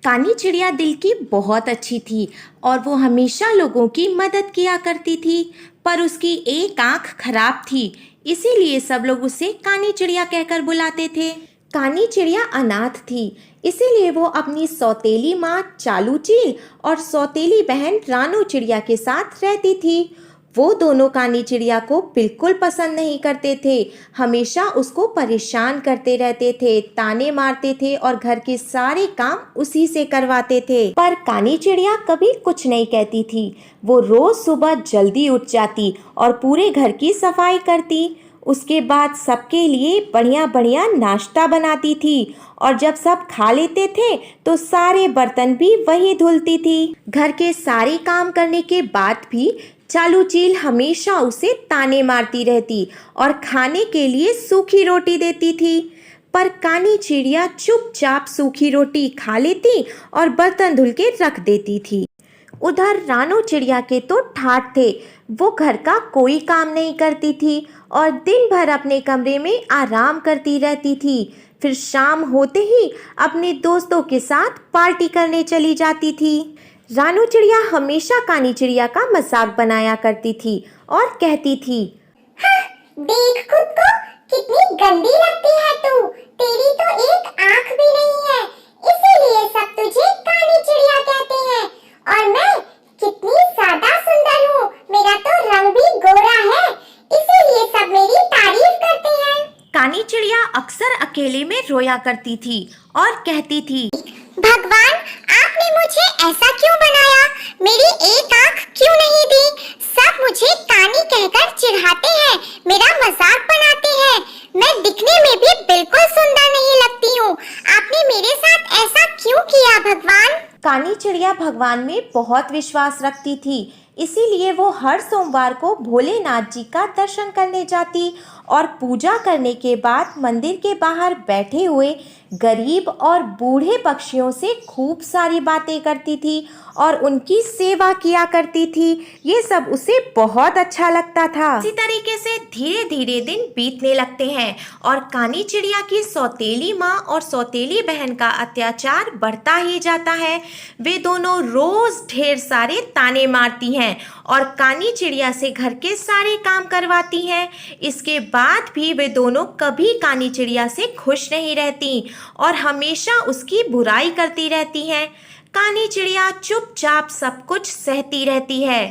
कानी चिड़िया दिल की बहुत अच्छी थी और वो हमेशा लोगों की मदद किया करती थी। पर उसकी एक आंख खराब थी, इसीलिए सब लोग उसे कानी चिड़िया कहकर बुलाते थे। कानी चिड़िया अनाथ थी, इसीलिए वो अपनी सौतेली माँ चालू चील और सौतेली बहन रानू चिड़िया के साथ रहती थी। वो दोनों कानी चिड़िया को बिल्कुल पसंद नहीं करते थे, हमेशा उसको परेशान करते रहते थे, ताने मारते थे और घर के सारे काम उसी से करवाते थे। पर कानी चिड़िया कभी कुछ नहीं कहती थी। वो रोज सुबह जल्दी उठ जाती और पूरे घर की सफाई करती। उसके बाद सबके लिए बढ़िया बढ़िया नाश्ता बनाती थी और जब सब खा लेते थे तो सारे बर्तन भी वही धुलती थी। घर के सारे काम करने के बाद भी चालू चील हमेशा उसे ताने मारती रहती और खाने के लिए सूखी रोटी देती थी। पर कानी चिड़िया चुपचाप सूखी रोटी खा लेती और बर्तन धुल के रख देती थी। उधर रानू चिड़िया के तो ठाठ थे। वो घर का कोई काम नहीं करती थी और दिन भर अपने कमरे में आराम करती रहती थी। फिर शाम होते ही अपने दोस्तों के साथ पार्टी करने चली जाती थी। रानू चिड़िया हमेशा कानी चिड़िया का मजाक बनाया करती थी और कहती थी, देख खुद को, कितनी गंदी लगती है तू। तेरी तो एक आंख भी नहीं है, इसीलिए सब तुझे कानी चिड़िया कहते हैं। और मैं कितनी ज्यादा सुंदर हूँ, मेरा तो रंग भी गोरा है, इसीलिए सब मेरी तारीफ करते हैं। कानी चिड़िया अक्सर अकेले में रोया करती थी और कहती थी, भगवान, आपने मुझे ऐसा क्यों बनाया? मेरी एक आंख क्यों नहीं दी? सब मुझे कानी कहकर चिढ़ाते हैं, मेरा मजाक बनाते हैं। मैं दिखने में भी बिल्कुल सुंदर नहीं लगती हूँ। आपने मेरे साथ ऐसा क्यों किया भगवान? कानी चिड़िया भगवान में बहुत विश्वास रखती थी, इसीलिए वो हर सोमवार को भोलेनाथ जी का दर्शन करने जाती और पूजा करने के बाद मंदिर के बाहर बैठे हुए गरीब और बूढ़े पक्षियों से खूब सारी बातें करती थी और उनकी सेवा किया करती थी। ये सब उसे बहुत अच्छा लगता था। इसी तरीके से धीरे धीरे दिन बीतने लगते हैं और कानी चिड़िया की सौतेली माँ और सौतेली बहन का अत्याचार बढ़ता ही जाता है। वे दोनों रोज ढेर सारे ताने मारती हैं और कानी चिड़िया से घर के सारे काम करवाती हैं। इसके बाद भी वे दोनों कभी कानी चिड़िया से खुश नहीं रहती और हमेशा उसकी बुराई करती रहती हैं। कानी चिड़िया चुपचाप सब कुछ सहती रहती है।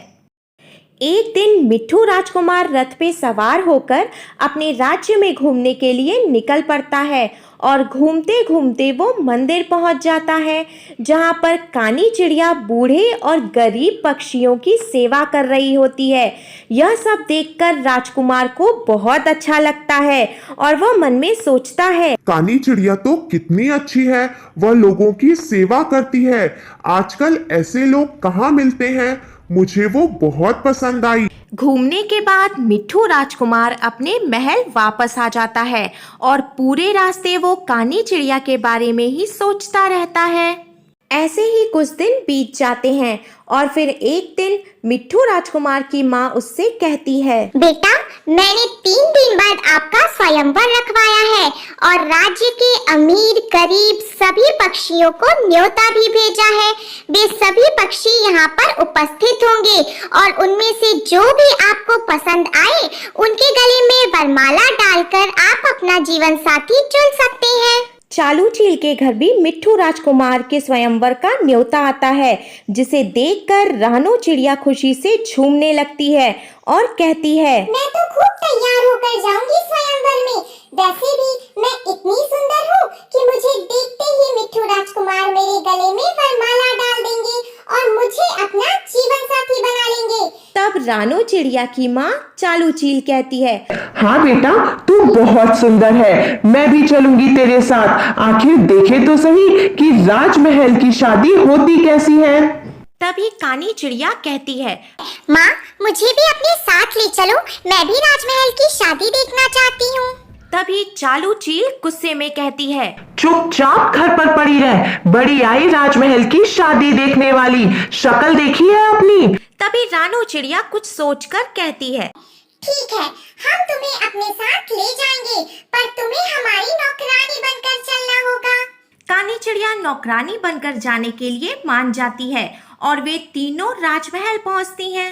एक दिन मिट्ठू राजकुमार रथ पे सवार होकर अपने राज्य में घूमने के लिए निकल पड़ता है और घूमते घूमते वो मंदिर पहुंच जाता है, जहां पर कानी चिड़िया बूढ़े और गरीब पक्षियों की सेवा कर रही होती है। यह सब देखकर राजकुमार को बहुत अच्छा लगता है और वह मन में सोचता है, कानी चिड़िया तो कितनी अच्छी है, वह लोगों की सेवा करती है। आजकल ऐसे लोग कहाँ मिलते हैं, मुझे वो बहुत पसंद आई। घूमने के बाद मिट्ठू राजकुमार अपने महल वापस आ जाता है और पूरे रास्ते वो कानी चिड़िया के बारे में ही सोचता रहता है। ऐसे ही कुछ दिन बीत जाते हैं और फिर एक दिन मिट्ठू राजकुमार की माँ उससे कहती है, बेटा, मैंने 3 दिन बाद आपका स्वयंवर रखवाया है और राज्य के अमीर गरीब सभी पक्षियों को न्योता भी भेजा है। वे सभी पक्षी यहाँ पर उपस्थित होंगे और उनमें से जो भी आपको पसंद आए उनके गले में वरमाला डालकर आप अपना जीवन साथी चुन सकते हैं। चालू चील के घर भी मिट्ठू राजकुमार के स्वयंवर का न्योता आता है, जिसे देखकर रानू चिड़िया खुशी से झूमने लगती है और कहती है, मैं तो खूब तैयार होकर जाऊंगी स्वयंवर में। वैसे भी मैं इतनी सुंदर हूँ कि मुझे देखते ही मिट्ठू राजकुमार मेरे गले में वरमाला डाल देंगे और मुझे अपना जीवन साथी बना लेंगे। तब रानू चिड़िया की माँ चालू चील कहती है, हाँ बेटा, तू बहुत सुंदर है, मैं भी चलूंगी तेरे साथ। आखिर देखे तो सही कि राजमहल की शादी होती कैसी है। तभी कानी चिड़िया कहती है, माँ, मुझे भी अपने साथ ले चलो, मैं भी राजमहल की शादी देखना चाहती हूँ। तभी चालू चील गुस्से में कहती है, चुपचाप घर पर पड़ी रह, बड़ी आई राजमहल की शादी देखने वाली, शक्ल देखी है अपनी। तभी रानू चिड़िया कुछ सोचकर कहती है, ठीक है, हम तुम्हें अपने साथ ले जाएंगे, पर तुम्हें हमारी नौकरानी बनकर चलना होगा। कानी चिड़िया नौकरानी बनकर जाने के लिए मान जाती है और वे तीनों राजमहल पहुंचती हैं।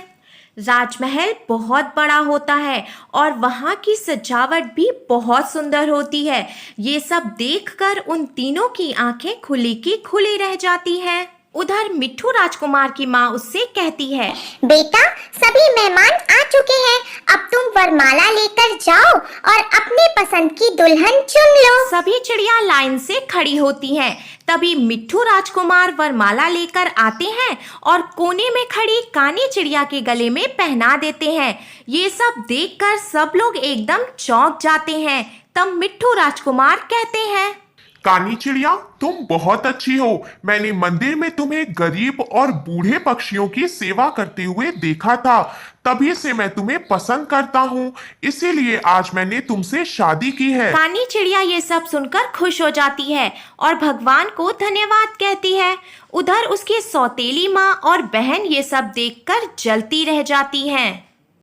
राजमहल बहुत बड़ा होता है और वहाँ की सजावट भी बहुत सुंदर होती है। ये सब देखकर उन तीनों की आंखें खुली की खुली रह जाती हैं। उधर मिट्ठू राजकुमार की माँ उससे कहती है, बेटा सभी मेहमान आ चुके हैं, अब तुम वरमाला लेकर जाओ और अपने पसंद की दुल्हन चुन लो। सभी चिड़िया लाइन से खड़ी होती हैं। तभी मिट्ठू राजकुमार वरमाला लेकर आते हैं और कोने में खड़ी कानी चिड़िया के गले में पहना देते हैं। ये सब देखकर सब लोग एकदम चौंक जाते हैं। तब मिट्ठू राजकुमार कहते हैं, कानी चिड़िया तुम बहुत अच्छी हो। मैंने मंदिर में तुम्हें गरीब और बूढ़े पक्षियों की सेवा करते हुए देखा था, तभी से मैं तुम्हें पसंद करता हूँ, इसीलिए आज मैंने तुमसे शादी की है। कानी चिड़िया ये सब सुनकर खुश हो जाती है और भगवान को धन्यवाद कहती है। उधर उसकी सौतेली माँ और बहन ये सब देखकर जलती रह जाती हैं।